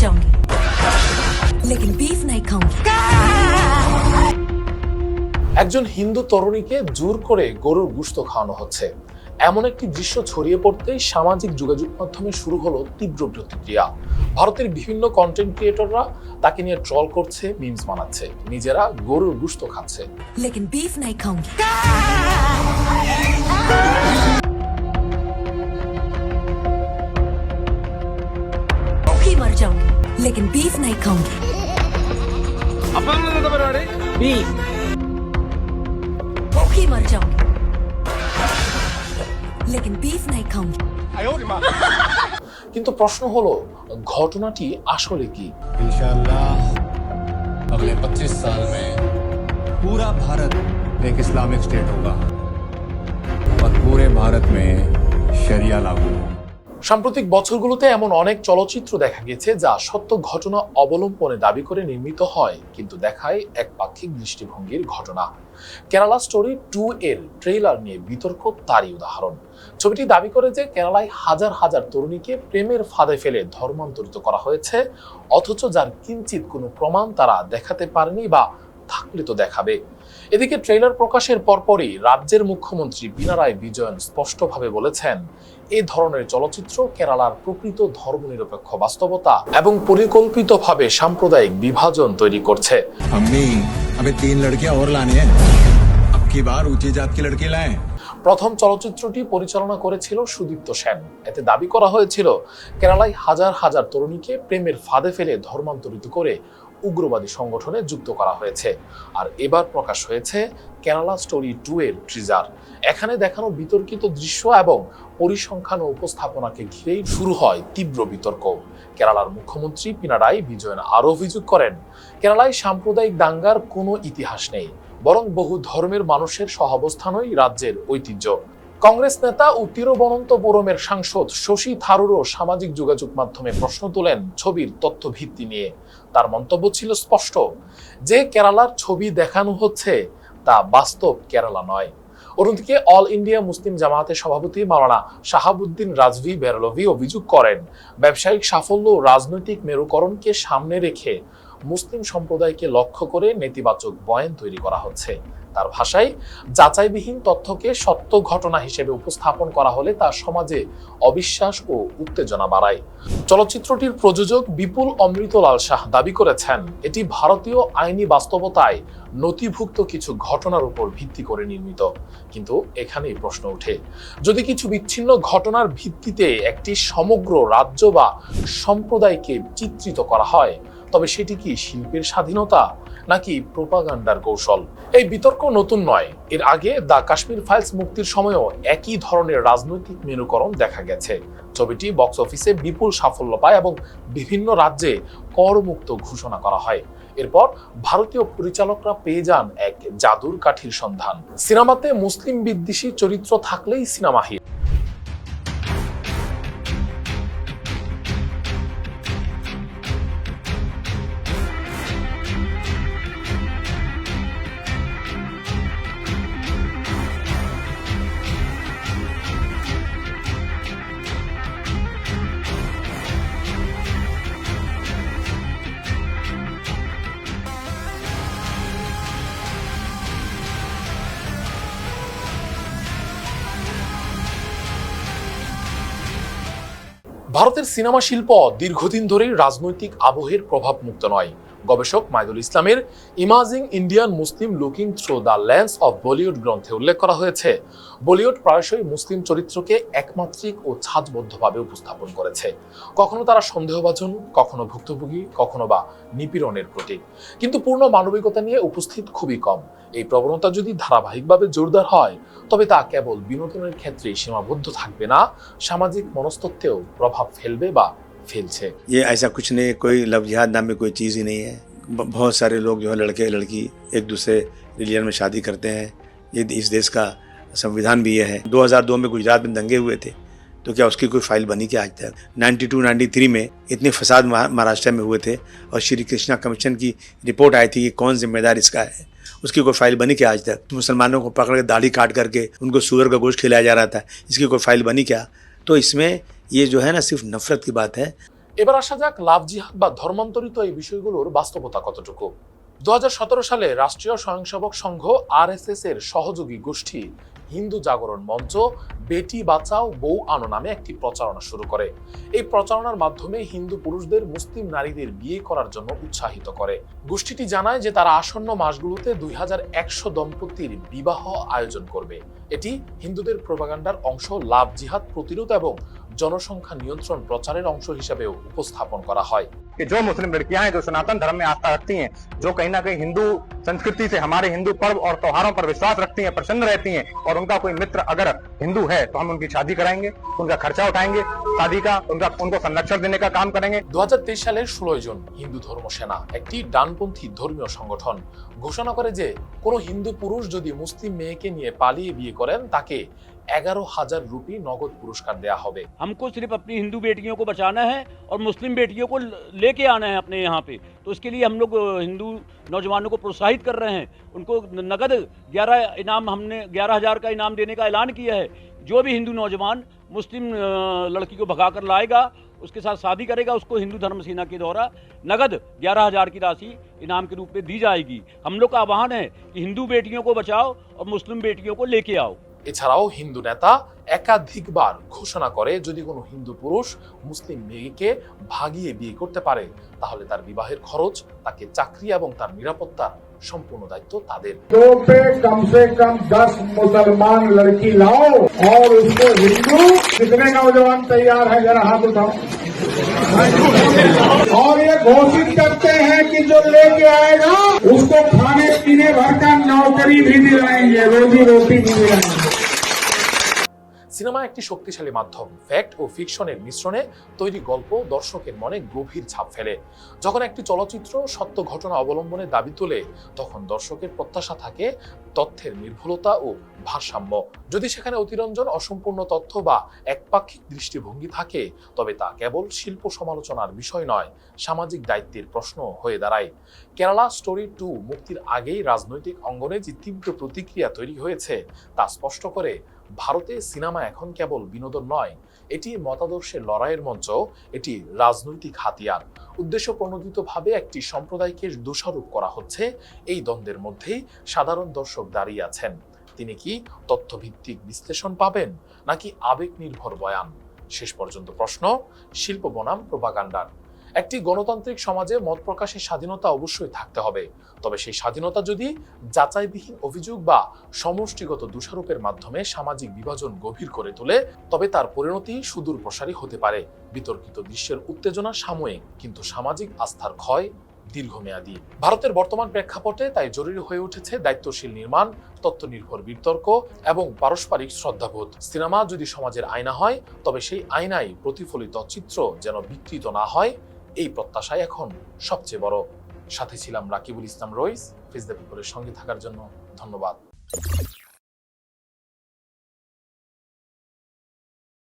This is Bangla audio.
जाऊंगी लेकिन बीफ नहीं खाऊंगी। একজন হিন্দু তরুণীকে জোর করে গরুর গোশত খাওয়ানো হচ্ছে, এমন একটি দৃশ্য ছড়িয়ে পড়তেই সামাজিক যোগাযোগ মাধ্যমে শুরু হলো তীব্র প্রতিক্রিয়া। ভারতের বিভিন্ন কন্টেন্ট ক্রিয়েটররা তাকে নিয়ে ট্রল করছে, মিমস বানাচ্ছে, নিজেরা গরুর গোশত খাচ্ছে। लेकिन बीफ नहीं खाऊंगी। भूखी मर जाऊंगी लेकिन बीफ नहीं खाऊंगी। भूखी मर जाऊंगी लेकिन बीफ नहीं खाऊंगी। কিন্তু প্রশ্ন হলো, ঘটনাটি আসলে কি? इंशाअल्लाह अगले 25 साल में पूरा भारत एक इस्लामिक स्टेट होगा और पूरे भारत में शरिया लागू होगा। সাম্প্রতিক বছরগুলোতে এমন অনেক চলচ্চিত্র দেখা গেছে যা সত্য ঘটনা অবলম্বনে দাবি করে নির্মিত হয়, কিন্তু দেখায় একপাক্ষিক দৃষ্টিভঙ্গির ঘটনা। কেরালা স্টোরি 2 এর ট্রেইলার নিয়ে বিতর্ক তারই উদাহরণ। ছবিটি দাবি করে যে কেরালায় হাজার হাজার তরুণীকে প্রেমের ফাঁদে ফেলে ধর্মান্তরিত করা হয়েছে, অথচ যার কিঞ্চিত কোনো প্রমাণ তারা দেখাতে পারেনি, বা থাকলে তো দেখাবে। এদিকে ট্রেইলার প্রকাশের পরপরই রাজ্যের মুখ্যমন্ত্রী পিনারাই বিজয়ন স্পষ্টভাবে বলেছেন, এই ধরনের চলচ্চিত্র কেরালার প্রকৃত ধর্মনিরপেক্ষ বাস্তবতা এবং পরিকল্পিতভাবে সাম্প্রদায়িক বিভাজন তৈরি করছে। अम्मी हमें 3 लड़कियां और लानी है, अब की बार ऊंची जात की लड़की लाएं। প্রথম চলচ্চিত্রটি পরিচালনা করেছিল সুদীপ্ত সেন। এতে দাবি করা হয়েছিল কেরালায় হাজার হাজার তরুণীকে প্রেমের ফাঁদে ফেলে ধর্মান্তরিত করে উগ্রবাদী সংগঠনে যুক্ত করা হয়েছে। আর এবার প্রকাশ হয়েছে কেরালা স্টোরি 2 এর ট্রিজার। এখানে দেখানো বিতর্কিত দৃশ্য এবং পরিসংখ্যান ও উপস্থাপনাকে ঘিরেই শুরু হয় তীব্র বিতর্ক। কেরালার মুখ্যমন্ত্রী পিনারাই বিজয়ন আরও অভিযোগ করেন, কেরালায় সাম্প্রদায়িক দাঙ্গার কোনো ইতিহাস নেই, বরং বহু ধর্মের মানুষের সহাবস্থানই রাজ্যের ঐতিহ্য। কংগ্রেস নেতা ও তিরুবনন্তপুরমের সাংসদ শশী থারুরও সামাজিক যোগাযোগ মাধ্যমে প্রশ্ন তোলেন ছবির তথ্য ভিত্তি নিয়ে। তার মন্তব্য ছিল স্পষ্ট, যে কেরালার ছবি দেখানো হচ্ছে তা বাস্তব কেরালা নয়। অন্যদিকে অল ইন্ডিয়া মুসলিম জামায়াতের সভাপতি মাওলানা শাহাবুদ্দিন রাজভি বেরলভি অভিযোগ করেন, ব্যবসায়িক সাফল্য ও রাজনৈতিক মেরুকরণকে সামনে রেখে মুসলিম সম্প্রদায়কে লক্ষ্য করে নেতিবাচক বয়ান তৈরি করা হচ্ছে। তার ভাষায়, যাচাইবিহীন তথ্যকে সত্য ঘটনা হিসেবে উপস্থাপন করা হলে তা সমাজে অবিশ্বাস ও উত্তেজনা বাড়ায়। চলচ্চিত্রটির প্রযোজক বিপুল অমৃতলাল শাহ দাবি করেছেন, এটি ভারতীয় আইনি বাস্তবতায় নথিভুক্ত কিছু ঘটনার উপর ভিত্তি করে নির্মিত। কিন্তু এখানেই প্রশ্ন ওঠে, যদি কিছু বিচ্ছিন্ন ঘটনার ভিত্তিতে একটি সমগ্র রাজ্য বা সম্প্রদায়কে চিত্রিত করা হয়, তবে সেটি কি শিল্পের স্বাধীনতা নাকি প্রোপাগান্ডার কৌশল? এই বিতর্ক নতুন নয়। এর আগে দ্য কাশ্মীর ফাইলস মুক্তির সময়ও একই ধরনের রাজনৈতিক মেরুকরণ দেখা গেছে। ছবিটি বক্স অফিসে বিপুল সাফল্য পায় এবং বিভিন্ন রাজ্যে করমুক্ত ঘোষণা করা হয়। এরপর ভারতীয় পরিচালকরা পেয়ে যান এক জাদুর কাঠির সন্ধান। সিনেমাতে মুসলিম বিদ্বেষী চরিত্র থাকলেই সিনেমা হিট। ভারতের সিনেমা শিল্প দীর্ঘদিন ধরেই রাজনৈতিক আবহের প্রভাব মুক্ত নয়। গবেষক মাইদুল ইসলামের imaging Indian Muslim looking through the lens of Bollywood গ্রন্থে উল্লেখ করা হয়েছে, বলিউড প্রায়শই মুসলিম চরিত্রকে একমাত্রিক ও ছাঁচবদ্ধভাবে উপস্থাপন করেছে। কখনো তারা সন্দেহভাজন, কখনো ভুক্তভোগী, কখনো বা নিপীড়নের প্রতীক, কিন্তু পূর্ণ মানবিকতা নিয়ে উপস্থিত খুবই কম। এই প্রবণতা যদি ধারাবাহিকভাবে জোরদার হয়, তবে তা কেবল বিনোদনের ক্ষেত্রে সীমাবদ্ধ থাকবে না, সামাজিক মনস্তত্ত্বেও প্রভাব ফেলবে বা ফেলছে। ये ऐसा कुछ नहीं, कोई लव जिहाद नाम में कोई चीज़ ही नहीं है। बहुत सारे लोग जो है लड़के लड़की एक दूसरे रिलीजन में शादी करते हैं। ये इस देश का संविधान भी ये है। 2002 में गुजरात में दंगे हुए थे, तो क्या उसकी कोई फाइल बनी क्या आज तक? 92-93 में इतने फसाद महाराष्ट्र में हुए थे और श्री कृष्णा कमीशन की रिपोर्ट आई थी कि कौन जिम्मेदार इसका है, उसकी कोई फाइल बनी क्या आज तक? मुसलमानों को पकड़ के दाढ़ी काट करके उनको सूअर का गोश्त खिलाया जा रहा था, इसकी कोई फाइल बनी क्या? तो इसमें ये जो है ना सिर्फ नफरत की बात है। এবার আসা যাক লাভ জিহাদ বা ধর্মান্তরিত এই বিষয়গুলোর বাস্তবতা কতটুকু। 2017 সালে রাষ্ট্রীয় স্বয়ংসেবক সংঘ RSS এর সহযোগী গোষ্ঠী হিন্দু জাগরণ মঞ্চ বেটি বাঁচাও বউ আনো নামে একটি প্রচারণা শুরু করে। এই প্রচারণার মাধ্যমে হিন্দু পুরুষদের মুসলিম নারীদের বিয়ে করার জন্য উৎসাহিত করে। গোষ্ঠীটি জানায় যে তারা আসন্ন মাসগুলোতে 2100 দম্পতির বিবাহ আয়োজন করবে। এটি হিন্দুদের প্রোপাগান্ডার অংশ লাভ জিহাদ প্রতিরোধ এবং জনসংখ্যা নিয়ন্ত্রণ প্রচারের অংশ হিসেবেও উপস্থাপন করা হয়। कि जो मुस्लिम लड़कियां हैं जो सनातन धर्म में आस्था रखती हैं, जो कहीं ना कहीं हिंदू संस्कृति से हमारे हिंदू पर्व और त्योहारों पर विश्वास रखती हैं, प्रसन्न रहती हैं और उनका कोई मित्र अगर हिंदू है तो हम उनकी शादी कराएंगे, उनका खर्चा उठाएंगे शादी का, उनको संरक्षण देने का काम करेंगे। 2023 সালের 16 জন হিন্দু ধর্ম সেনা, একটি ডানপন্থী ধর্মীয় সংগঠন, ঘোষণা করে যে কোনো হিন্দু পুরুষ যদি মুসলিম মেয়েকে নিয়ে পালিয়ে বিয়ে করেন তাকে 11,000 রুপি নগদ পুরস্কার দেয়া হবে। हमको सिर्फ अपनी हिंदू बेटियों को बचाना है और मुस्लिम बेटियों को लेके आना है अपने यहाँ पे, तो इसके लिए हम लोग हिंदू नौजवानों को प्रोत्साहित कर रहे हैं। उनको नगद 11 इनाम, हमने 11,000 का इनाम देने का ऐलान किया है। जो भी हिंदू नौजवान मुस्लिम लड़की को भगा कर लाएगा, उसके साथ शादी करेगा, उसको हिंदू धर्म सेना के द्वारा नगद 11,000 की राशि इनाम के रूप में दी जाएगी। हम लोग का आह्वान है कि हिंदू बेटियों को बचाओ और मुस्लिम बेटियों को लेके आओ। এছাড়াও হিন্দু নেতা একাধিকবার ঘোষণা করে যদি কোনো হিন্দু পুরুষ মুসলিম মেয়েকে ভাগিয়ে বিয়ে করতে পারে তাহলে তার বিবাহের খরচ, তাকে চাকরি এবং তার নিরাপত্তার সম্পূর্ণ দায়িত্ব তাদের। दो पे कम से कम 10 मुसलमान लड़की लाओ और उसको हिंदू। कितने नौजवान तैयार है जरा हाथ उठाओ। और ये घोषित करते हैं कि जो लेके आएगा उसको खाने पीने भर का नौकरी भी दिलाएंगे, रोजी रोटी भी दिलाएंगे। সিনেমা একটি শক্তিশালী মাধ্যম। ফ্যাক্ট ও ফিকশনের মিশ্রণে তৈরি গল্প দর্শকের মনে গভীর ছাপ ফেলে। যখন একটি চলচ্চিত্র সত্য ঘটনা অবলম্বনে দাবি তোলে তখন দর্শকের প্রত্যাশা থাকে তথ্যের নির্ভুলতা ও ভারসাম্য। যদি সেখানে অতিরঞ্জন, অসম্পূর্ণ তথ্য বা একপাক্ষিক দৃষ্টিভঙ্গি থাকে তবে তা কেবল শিল্প সমালোচনার বিষয় নয়, সামাজিক দায়িত্বের প্রশ্ন হয়ে দাঁড়ায়। কেরালা স্টোরি 2 মুক্তির আগেই রাজনৈতিক অঙ্গনে যে তীব্র প্রতিক্রিয়া তৈরি হয়েছে তা স্পষ্ট করে ভারতে সিনেমা এখন কেবল বিনোদন নয়, এটি মতাদর্শের লড়াইয়ের মঞ্চ, এটি রাজনৈতিক হাতিয়ার। উদ্দেশ্য প্রণোদিতভাবে একটি সম্প্রদায়কে দোষারোপ করা হচ্ছে। এই দ্বন্দ্বের মধ্যেই সাধারণ দর্শক দাঁড়িয়ে আছেন। তিনি কি তথ্যভিত্তিক বিশ্লেষণ পাবেন নাকি আবেগ নির্ভর বয়ান? শেষ পর্যন্ত প্রশ্ন শিল্প বনাম প্রোপাগান্ডার। একটি গণতান্ত্রিক সমাজে মত প্রকাশের স্বাধীনতা অবশ্যই থাকতে হবে, তবে সেই স্বাধীনতা যদি যাচাইবিহীন অভিযোগ বা সমষ্টিগত দোষারোপের মাধ্যমে সামাজিক বিভাজন গভীর করে তোলে তবে তার পরিণতি সুদূর প্রসারী হতে পারে। বিতর্কিত দৃশ্যের উত্তেজনা সাময়িক, কিন্তু সামাজিক আস্থার ক্ষয় দীর্ঘমেয়াদী। ভারতের বর্তমান প্রেক্ষাপটে তাই জরুরি হয়ে উঠেছে দায়িত্বশীল নির্মাণ, তথ্য নির্ভর বিতর্ক এবং পারস্পরিক শ্রদ্ধাবোধ। সিনেমা যদি সমাজের আয়না হয় তবে সেই আয়নায় প্রতিফলিত চিত্র যেন বিকৃত না হয়, এই প্রত্যাশাই এখন সবচেয়ে বড়। সাথে ছিলাম রাকিবুল ইসলাম রইস। ফেস দ্য পিপলের সঙ্গে থাকার জন্য ধন্যবাদ।